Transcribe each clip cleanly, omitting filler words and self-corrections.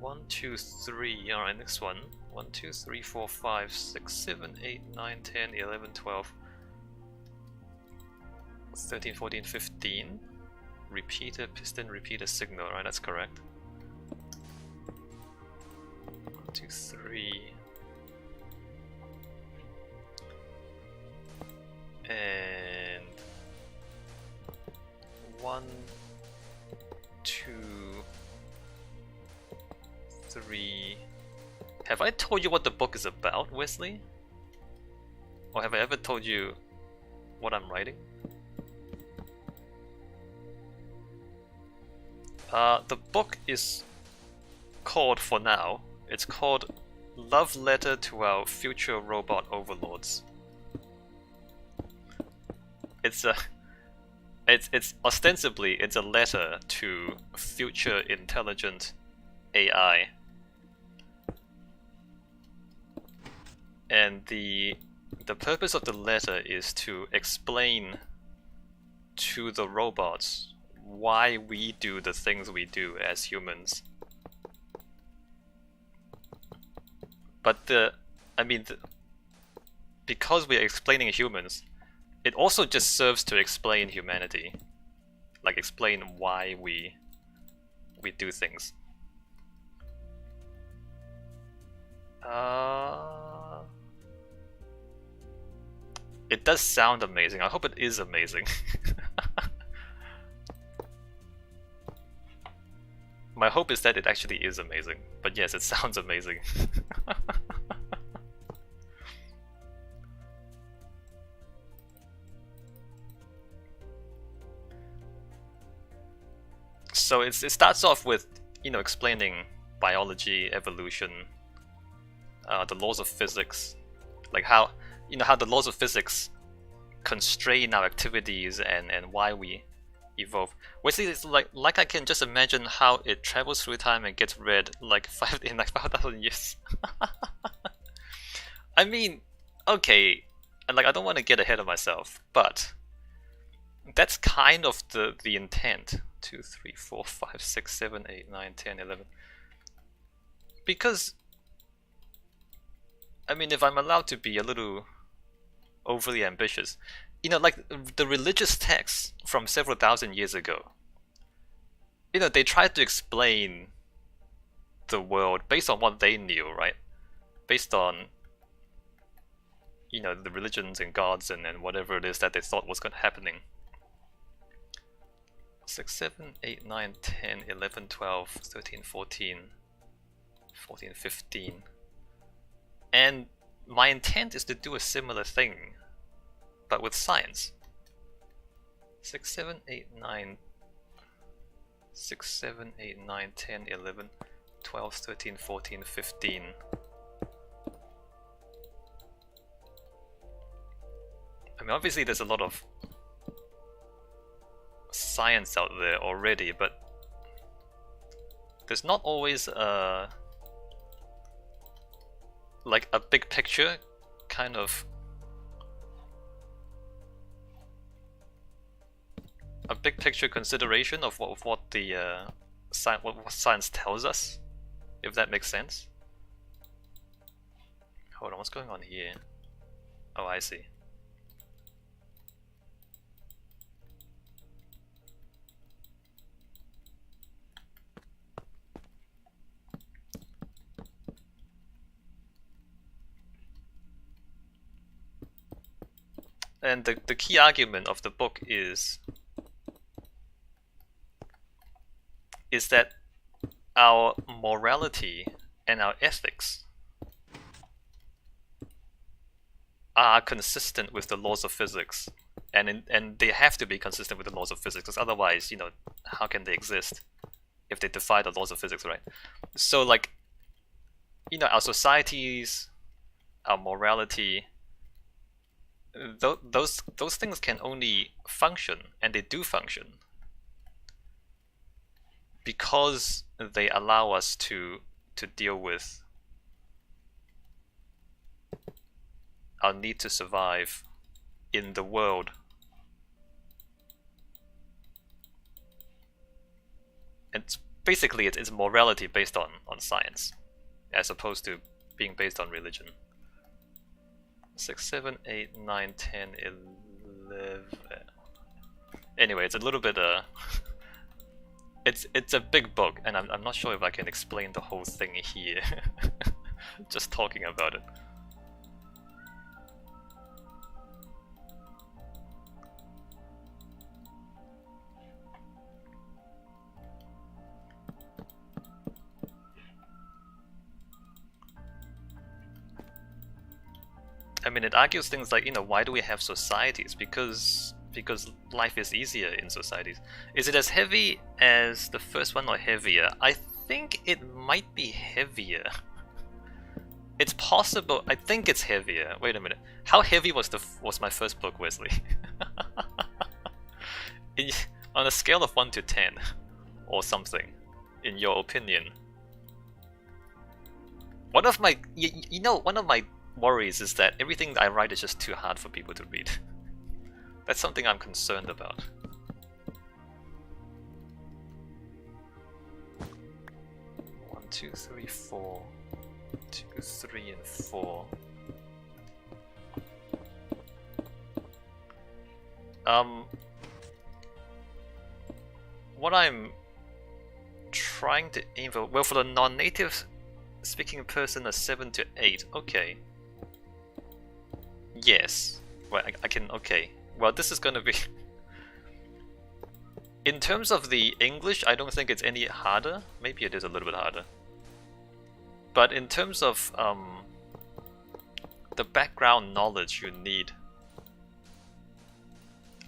1, 2, 3. Alright, next one. 1, 2, 3, 4, 5, 6, 7, 8, 9, 10, 11, 12, 13, 14, 15. Repeater, piston, repeater, signal. Right, that's correct. 1, 2, 3. And 1, 2, 3. Have I told you what the book is about, Wesley? Or have I ever told you what I'm writing? The book is called, for now, it's called Love Letter to Our Future Robot Overlords. It's ostensibly it's a letter to future intelligent AI. And the purpose of the letter is to explain to the robots why we do the things we do as humans. But because we're explaining humans, it also just serves to explain humanity. Like explain why we do things. It does sound amazing. I hope it is amazing. My hope is that it actually is amazing. But yes, it sounds amazing. So it starts off with, explaining biology, evolution, the laws of physics, like how the laws of physics constrain our activities and why we evolve. Basically, it's like I can just imagine how it travels through time and gets read in 5,000 years. I mean, okay, and I don't want to get ahead of myself, but that's kind of the intent. 2, 3, 4, 5, 6, 7, 8, 9, 10, 11. Because, I mean, if I'm allowed to be a little overly ambitious, like the religious texts from several thousand years ago, they tried to explain the world based on what they knew, right? Based on, the religions and gods and whatever it is that they thought was happening. 6, 7, 8, 9, 10, 11, 12, 13, 14, 15. And my intent is to do a similar thing, but with science. 6, 7, 8, 9, 6, 7, 8, 9, 10, 11, 12, 13, 14, 15. I mean, obviously there's a lot of science out there already, but there's not always a big picture kind of consideration of what science tells us, if that makes sense. Hold on, what's going on here? Oh, I see. And the key argument of the book is that our morality and our ethics are consistent with the laws of physics, and they have to be consistent with the laws of physics, because otherwise, how can they exist if they defy the laws of physics, right? So our societies, our morality, those things can only function, and they do function, because they allow us to deal with our need to survive in the world. And basically it's morality based on science, as opposed to being based on religion. 6, 7, 8, 9, 10, 11. Anyway, it's a little bit it's a big book, and I'm not sure if I can explain the whole thing here. Just talking about it. I mean, it argues things like, why do we have societies? Because life is easier in societies. Is it as heavy as the first one or heavier? I think it might be heavier. It's possible. I think it's heavier. Wait a minute. How heavy was my first book, Wesley? On a scale of 1 to 10 or something, in your opinion. One of my worries is that everything that I write is just too hard for people to read. That's something I'm concerned about. One, two, three, 4. 2, 3, and 4. What I'm trying to aim for, well, for the non-native speaking person, a 7 to 8. Okay. Yes. Well, I can. Okay. Well, this is gonna be. In terms of the English, I don't think it's any harder. Maybe it is a little bit harder. But in terms of the background knowledge you need,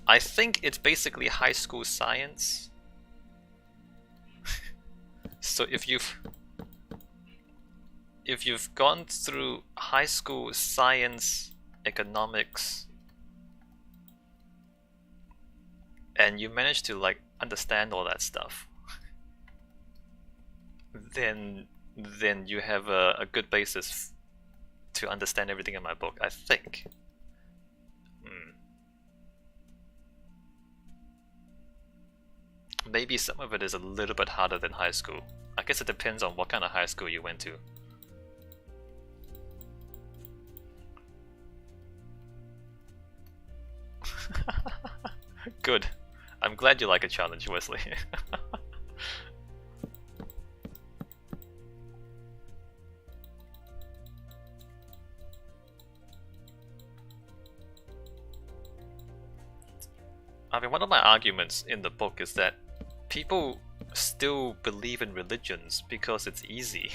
I think it's basically high school science. So if you've gone through high school science, economics, and you manage to like understand all that stuff, then you have a good basis to understand everything in my book, I think. Maybe some of it is a little bit harder than high school. I guess it depends on what kind of high school you went to. Good. I'm glad you like a challenge, Wesley. I mean, one of my arguments in the book is that people still believe in religions because it's easy.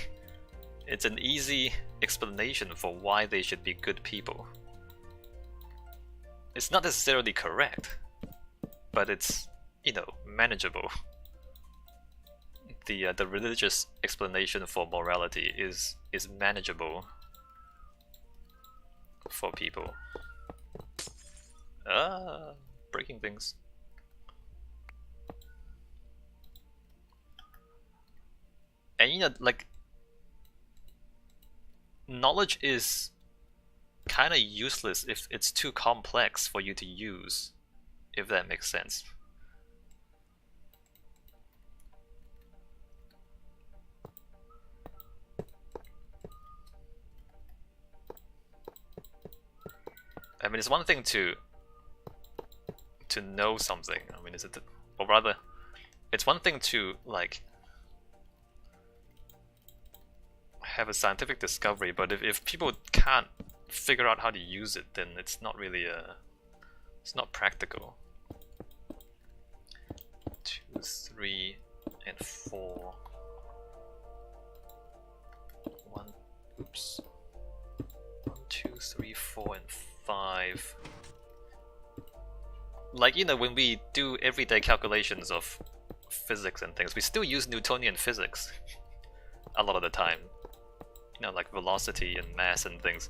It's an easy explanation for why they should be good people. It's not necessarily correct, but it's, manageable. The religious explanation for morality is manageable for people. Breaking things. And like, knowledge is kind of useless if it's too complex for you to use, if that makes sense. I mean, it's one thing to know something. I mean, or rather, it's one thing to like have a scientific discovery, but if people can't figure out how to use it, then it's not really it's not practical. 2, 3, and 4. 1, 2, 3, 4, and 5. Like, when we do everyday calculations of physics and things, we still use Newtonian physics a lot of the time. Like velocity and mass and things.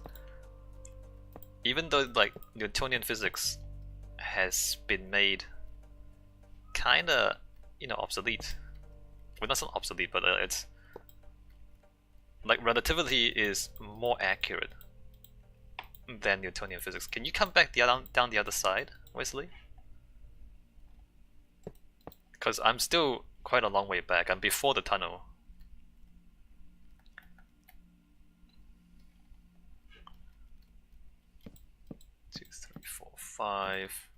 Even though, like, Newtonian physics has been made kinda, obsolete. Well, not so obsolete, but it's... like, relativity is more accurate than Newtonian physics. Can you come back down the other side, Wesley? Because I'm still quite a long way back. I'm before the tunnel. Two, three, four, five.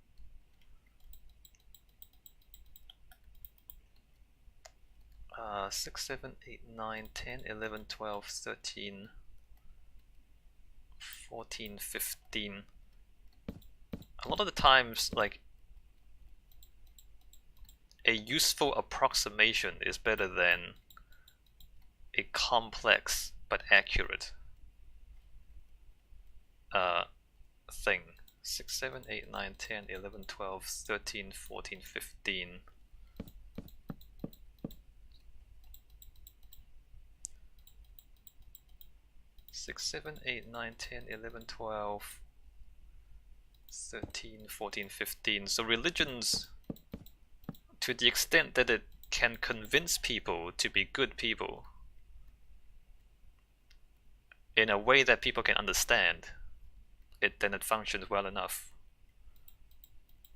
6, 7, 8, 9, 10, 11, 12, 13, 14, 15. A lot of the times, like, a useful approximation is better than a complex but accurate thing. 6, 7, 8, 9, 10, 11, 12, 13, 14, 15. 6, 7, 8, 9, 10, 11, 12, 13, 14, 15. So religions, to the extent that it can convince people to be good people in a way that people can understand, then it functions well enough.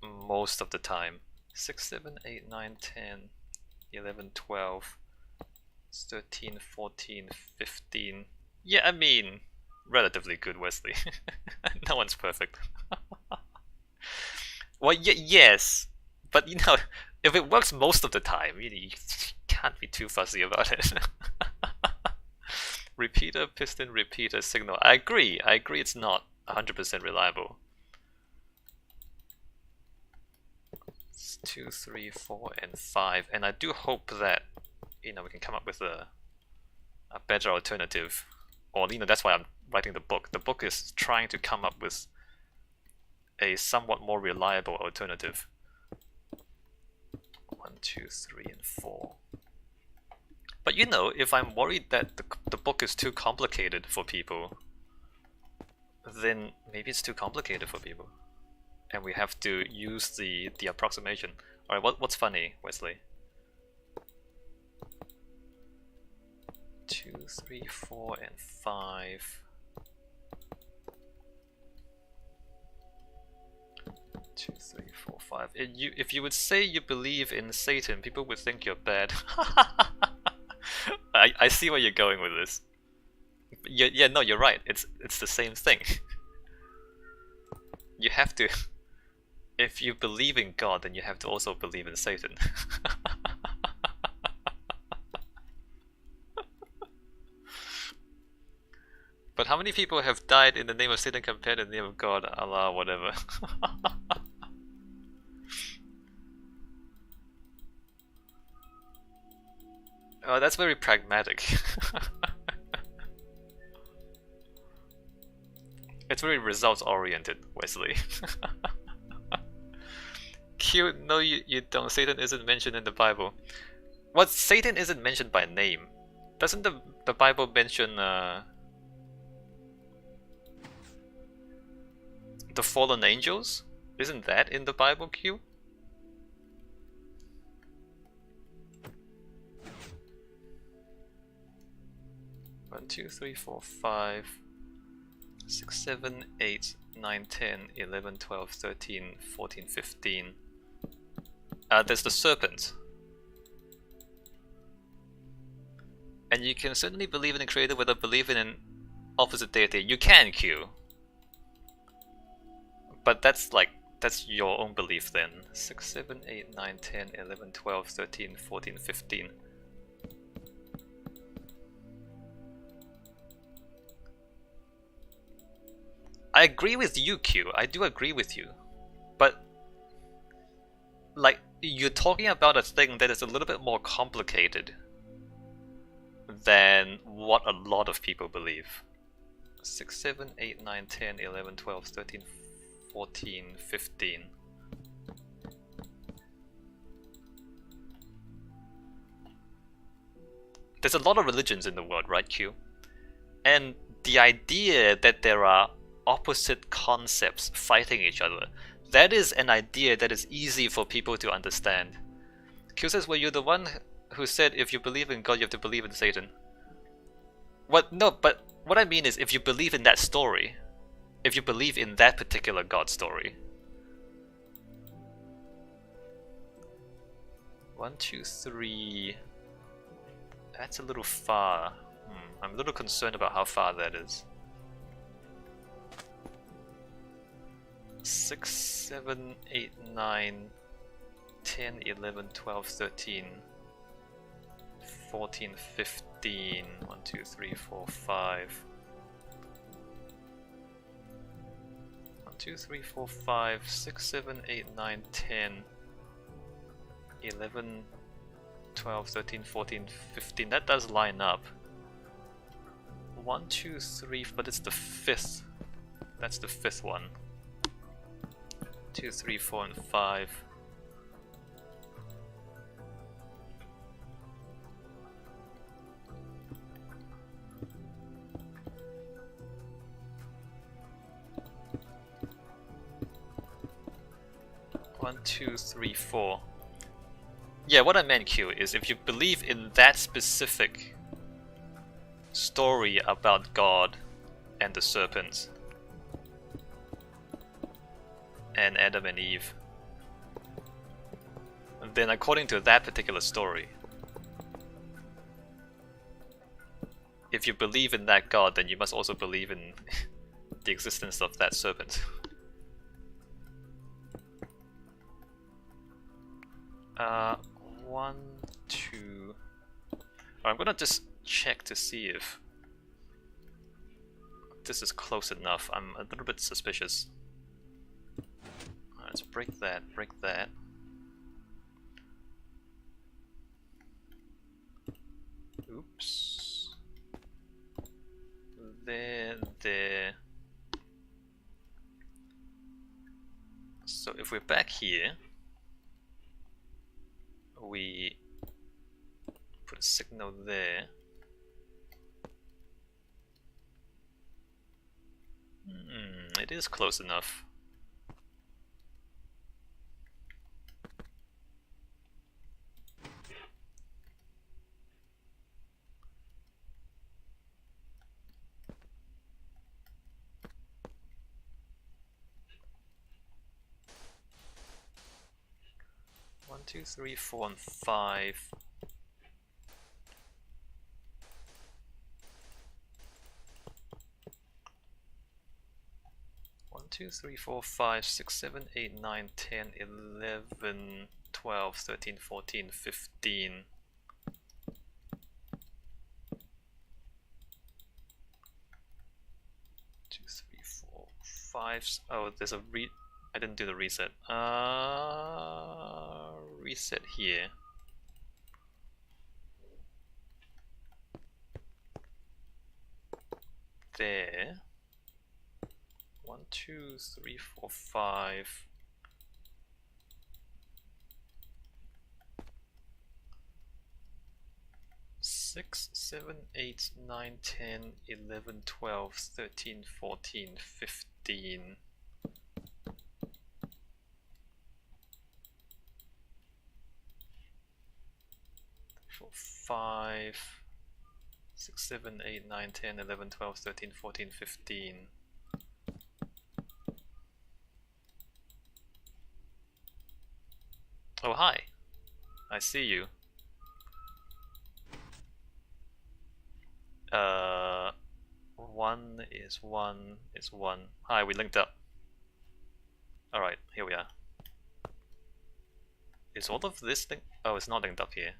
Most of the time. 6, 7, 8, 9, 10, 11, 12, 13, 14, 15. Yeah, I mean, relatively good, Wesley. No one's perfect. Well, yes, but you know, if it works most of the time, you can't be too fussy about it. Repeater, piston, repeater, signal. I agree it's not 100% reliable. It's 2, 3, 4, and 5, and I do hope that, you know, we can come up with a better alternative. Or, you know, that's why I'm writing the book. The book is trying to come up with a somewhat more reliable alternative. 1, 2, 3, and 4. But you know, if I'm worried that the book is too complicated for people, then maybe it's too complicated for people, and we have to use the approximation. All right, what's funny, Wesley? 2, 3, 4, and 5. 2, 3, 4, 5. If you would say you believe in Satan, people would think you're bad. I see where you're going with this. Yeah, no, you're right. It's the same thing. You have to. If you believe in God, then you have to also believe in Satan. But how many people have died in the name of Satan compared to the name of God, Allah, whatever? Oh, that's very pragmatic. It's very results-oriented, Wesley. Q, no, you don't. Satan isn't mentioned in the Bible. What? Satan isn't mentioned by name. Doesn't the Bible mention the fallen angels? Isn't that in the Bible, Q? One, 2, 3, 4, 5, 6, 7, 8, 9, 10, 11, 12, 13, 14, 15. There's the serpent. And you can certainly believe in a creator without believing in an opposite deity. You can, Q. But that's your own belief then. 6, 7, 8, 9, 10, 11, 12, 13, 14, 15. I agree with you, Q. I do agree with you. But, like, you're talking about a thing that is a little bit more complicated than what a lot of people believe. 6, 7, 8, 9, 10, 11, 12, 13, 14, 15. There's a lot of religions in the world, right, Q? And the idea that there are opposite concepts fighting each other, that is an idea that is easy for people to understand. Q says, well, you're the one who said if you believe in God, you have to believe in Satan. What? No, but what I mean is if you believe in that story, if you believe in that particular God story. 1, 2, 3. That's a little far. I'm a little concerned about how far that is. 6, 7, 8, 9, 10, 11, 12, 13, 14, 15. 1, 2, 3, 4, 5. 1, 2, 3, 4, 5, 6, 7, 8, 9, 10, 11, 12, 13, 14, 15. That does line up. 1, 2, 3, but it's the fifth. That's the fifth one. 2, 3, 4, and 5. One, two, three, four. Yeah, what I meant, Q, is if you believe in that specific story about God and the serpents and Adam and Eve, then according to that particular story, if you believe in that God, then you must also believe in the existence of that serpent. One, two. I'm gonna just check to see if this is close enough. I'm a little bit suspicious. Let's break that, break that. Oops. There. So if we're back here, we put a signal there. It is close enough. One, two, three, 4, and 5. One, two, three, 4, 5, 6, 7, 8, 9, 10, 11, 12, 13, 14, 15. 2, 3, 4, 5. Oh, there's a I didn't do the reset. Reset here. There. 1, 2, 3, 4, 5. Six, 7, 8, 9, 10, 11, 12, 13, 14, 15. 5, 6, 7, 8, 9, 10, 11, 12, 13, 14, 15. Oh, hi. I see you. One is 1 is 1. Hi, we linked up. Alright, here we are. Is all of this linked? Oh, it's not linked up here.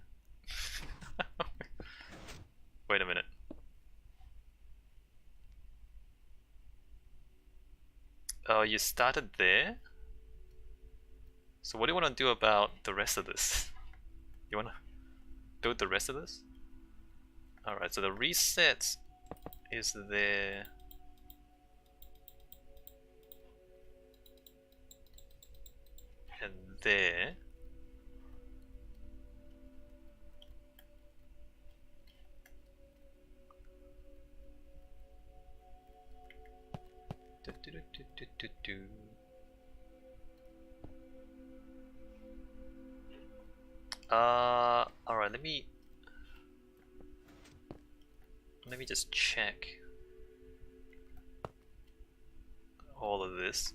Wait a minute. Oh, you started there? So what do you want to do about the rest of this? You want to build the rest of this? Alright, so the reset is there. And there. Alright, let me just check all of this.